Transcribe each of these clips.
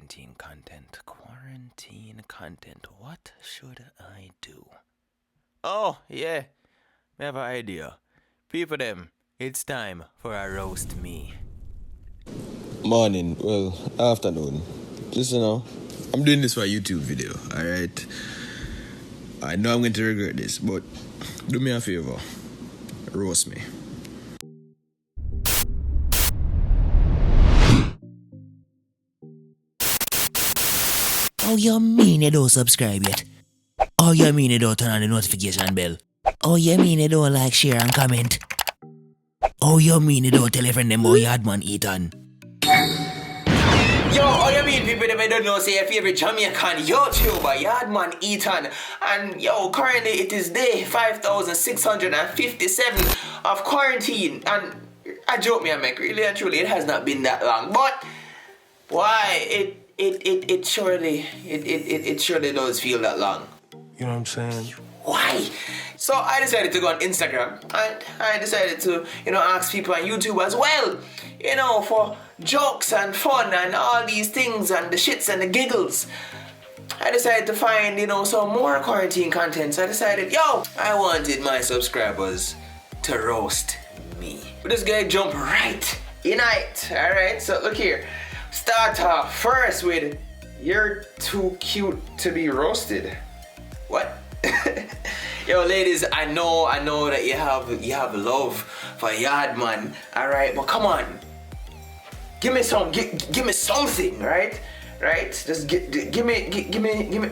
Quarantine content. Quarantine content. What should I do? Oh, yeah. I have an idea. People them, it's time for a roast me. Morning, well, afternoon. Just, I'm doing this for a YouTube video, alright? I know I'm going to regret this, but do me a favor. Roast me. Oh, you mean you don't subscribe yet? Oh, you mean you don't turn on the notification bell? Oh, you mean you don't like, share and comment? Oh, you mean you don't tell your friend them about Yaadman, Etan? Yo, all you mean people that don't know say your favorite Jamaican YouTuber, Yaadman, Etan. And yo, currently it is day 5,657 of quarantine. And I joke me, I make really and truly, it has not been that long. But why? It surely does feel that long. You know what I'm saying? Why? So I decided to go on Instagram and I decided to, ask people on YouTube as well, for jokes and fun and all these things and the shits and the giggles. I decided to find, some more quarantine content. So I decided, I wanted my subscribers to roast me. We're just gonna jump right in it, alright? So look here. Start off first with, you're too cute to be roasted. What? Yo, ladies, I know that you have love for Yaadman, alright? But come on, give me something, right? Just give me.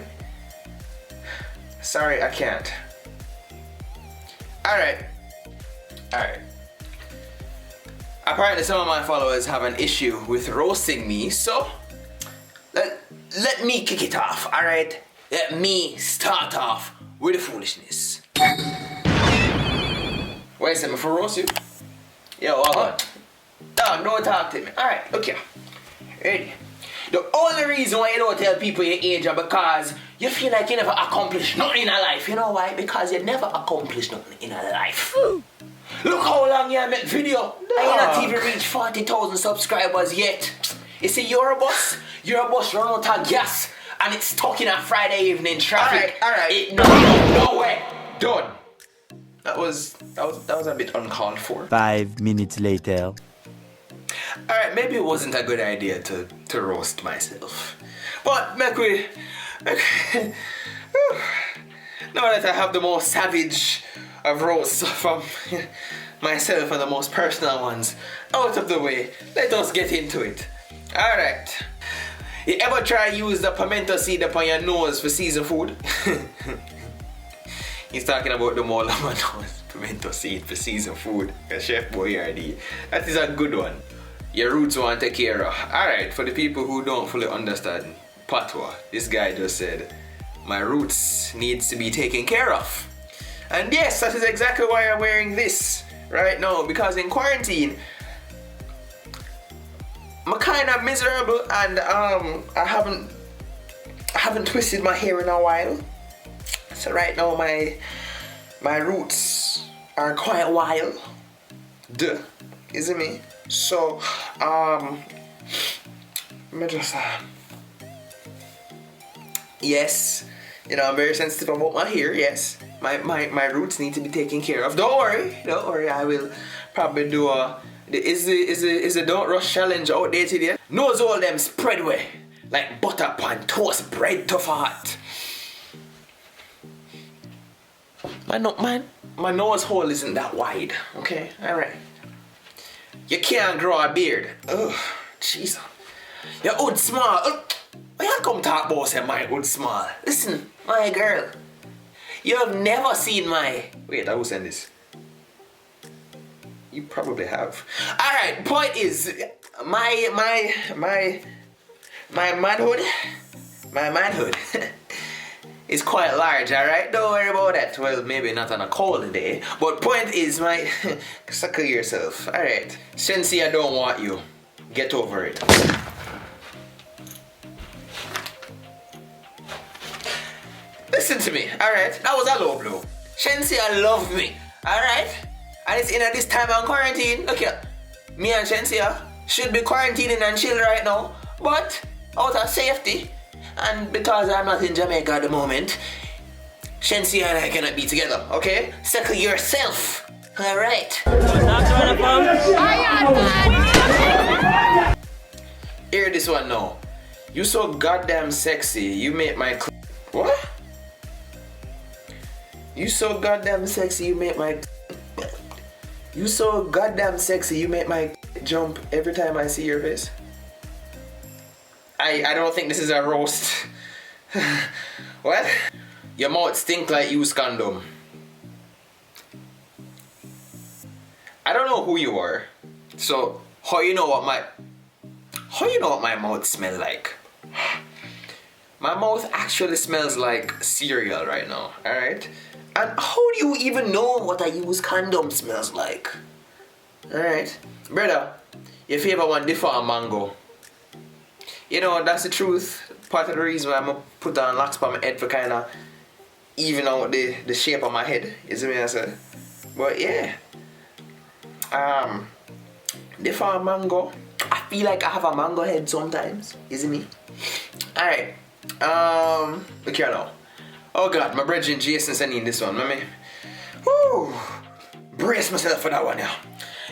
Sorry, I can't. Alright. Apparently, some of my followers have an issue with roasting me, so let me kick it off, alright? Let me start off with the foolishness. Wait a second, before I roast you? Yo, hold on. Don't talk to me. Alright, look here. Ready? The only reason why you don't tell people your age is because you feel like you never accomplished nothing in life. You know why? Because you never accomplished nothing in life. Look how long you make video. And you not even reached 40,000 subscribers yet. You see, you're a bus run out of gas. And it's stuck in a Friday evening traffic. Alright. No way. Done. That was a bit uncalled for. 5 minutes later. Alright, maybe it wasn't a good idea to roast myself. But now that I have the most savage of roasts from myself and the most personal ones out of the way, let us get into it. Alright. You ever try to use the pimento seed upon your nose for season food? He's talking about the mole of my nose. Pimento seed for season food. Chef Boyardee. That is a good one. Your roots want to take care of. Alright, for the people who don't fully understand Patois, this guy just said, my roots needs to be taken care of. And yes, that is exactly why I'm wearing this right now. Because in quarantine, I'm kind of miserable and I haven't twisted my hair in a while. So right now my roots are quite wild. Duh, isn't me? So me just yes, I'm very sensitive about my hair. Yes, my roots need to be taken care of. Don't worry. I will probably do a. Is the Don't Rush Challenge outdated yet? Nose all them spread away like butter pan toast bread to fat. My nose hole isn't that wide, okay? Alright. You can't grow a beard. Ugh, jeez. Your hood small. Why you come talk about say my hood small? Listen, my girl. You have never seen my... Wait, I will send this. You probably have. Alright, point is, my manhood is quite large, alright? Don't worry about that. Well, maybe not on a cold day. But point is, suckle yourself. Alright. Sensei, I don't want you. Get over it. Listen to me, alright? That was a low blow. Shensia love me, alright? And it's in at this time of quarantine. Look here, me and Shensia should be quarantining and chill right now. But out of safety. And because I'm not in Jamaica at the moment, Shensi and I cannot be together, okay? Settle yourself. Alright. Hear this one now. You so goddamn sexy, you make my what? You so goddamn sexy, you make my You so goddamn sexy, you make my jump every time I see your face. I don't think this is a roast. What? Your mouth stink like used condom. I don't know who you are. So how you know what my mouth smells like? My mouth actually smells like cereal right now, alright? And how do you even know what a used condom smells like? Alright? Brother, your favorite one differ mango. You know, that's the truth. Part of the reason why I'm gonna put on locks on my head for kinda even out the shape of my head. You see me I say? But yeah. Differ mango. I feel like I have a mango head sometimes. You see me? Alright. Look here now. Oh god, my brethren Jason sending this one, mommy. Woo! Brace myself for that one now.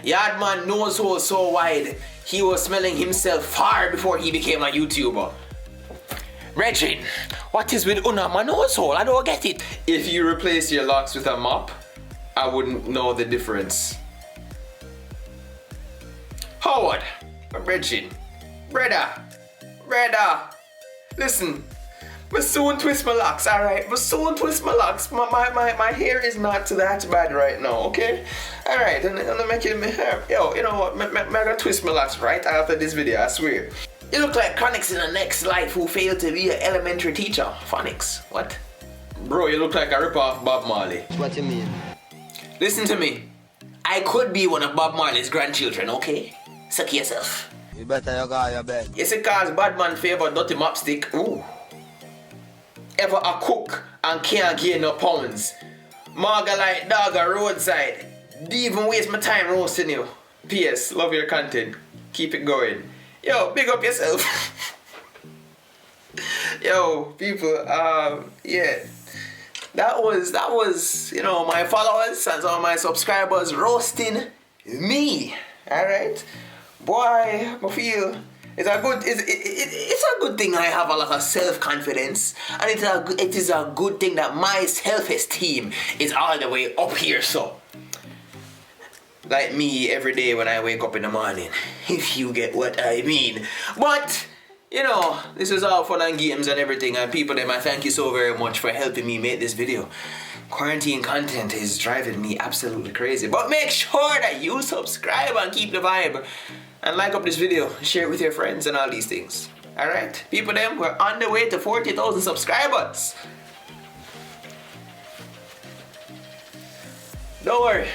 Yaadman nose hole so wide, he was smelling himself far before he became a YouTuber. Brethren, what is with Una my nose hole? I don't get it. If you replace your locks with a mop, I wouldn't know the difference. Howard, my brethren, brother, listen. But soon twist my locks, alright? But soon twist my locks. My hair is not that bad right now, okay? Alright, and I'm making my hair. Yo, you know what? I'm gonna twist my locks right after this video, I swear. You look like Chronix in the next life who failed to be an elementary teacher. Phonics, what? Bro, you look like a rip-off Bob Marley. What you mean? Listen to me. I could be one of Bob Marley's grandchildren, okay? Suck yourself. You better you go your bed. You see, cause bad man favor dirty mopstick. Ooh. Ever a cook and can't gain no pounds. Marga like dog a roadside. Do even waste my time roasting you. P.S. Love your content. Keep it going. Yo, big up yourself. Yo, people, yeah. That was, you know, my followers and some of my subscribers roasting me. Alright? Boy, I feel it's a good thing I have a lot of self-confidence, and it is a good thing that my self-esteem is all the way up here, so. Like me every day when I wake up in the morning, if you get what I mean. But, you know, this is all fun and games and everything, and people, I thank you so very much for helping me make this video. Quarantine content is driving me absolutely crazy, but make sure that you subscribe and keep the vibe. And like up this video, share it with your friends and all these things. Alright? People them, we're on the way to 40,000 subscribers. Don't worry.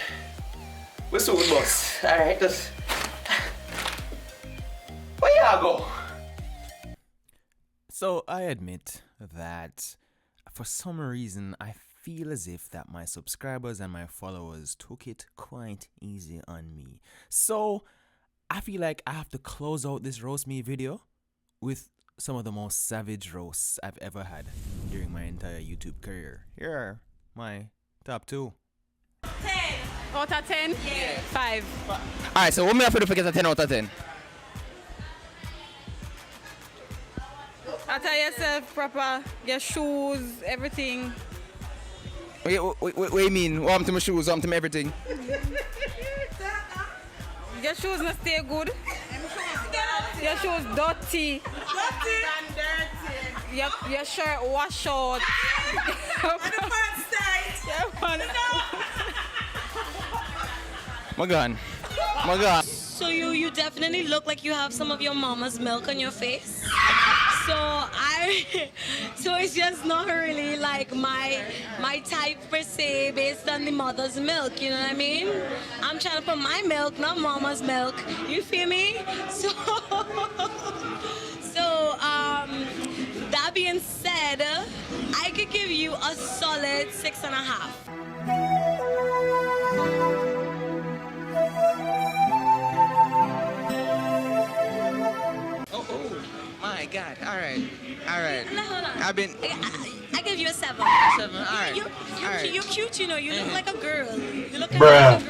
We're soon, boss. Alright, just... Where y'all go? So I admit that for some reason I feel as if that my subscribers and my followers took it quite easy on me. So I feel like I have to close out this roast me video with some of the most savage roasts I've ever had during my entire YouTube career. Here are my top 2. 10 out of 10? Yeah. 5. Alright, so what me have to do for get a 10 out of 10? Attire yourself proper, your shoes, everything. What you mean? What happened to my shoes? What happened to my everything? Your shoes not stay good. Your shoes dirty. Your shirt wash out. My God. So you definitely look like you have some of your mama's milk on your face. So it's just not really like my type per se based on the mother's milk, you know what I mean? I'm trying to put my milk, not mama's milk. You feel me? So that being said, I could give you a solid 6.5. Oh, my God. All right. All right. No, hold on. I've been. I give you a 7. 7. All right. You're cute, you know. You look like a girl. You look Bruh. like a girl.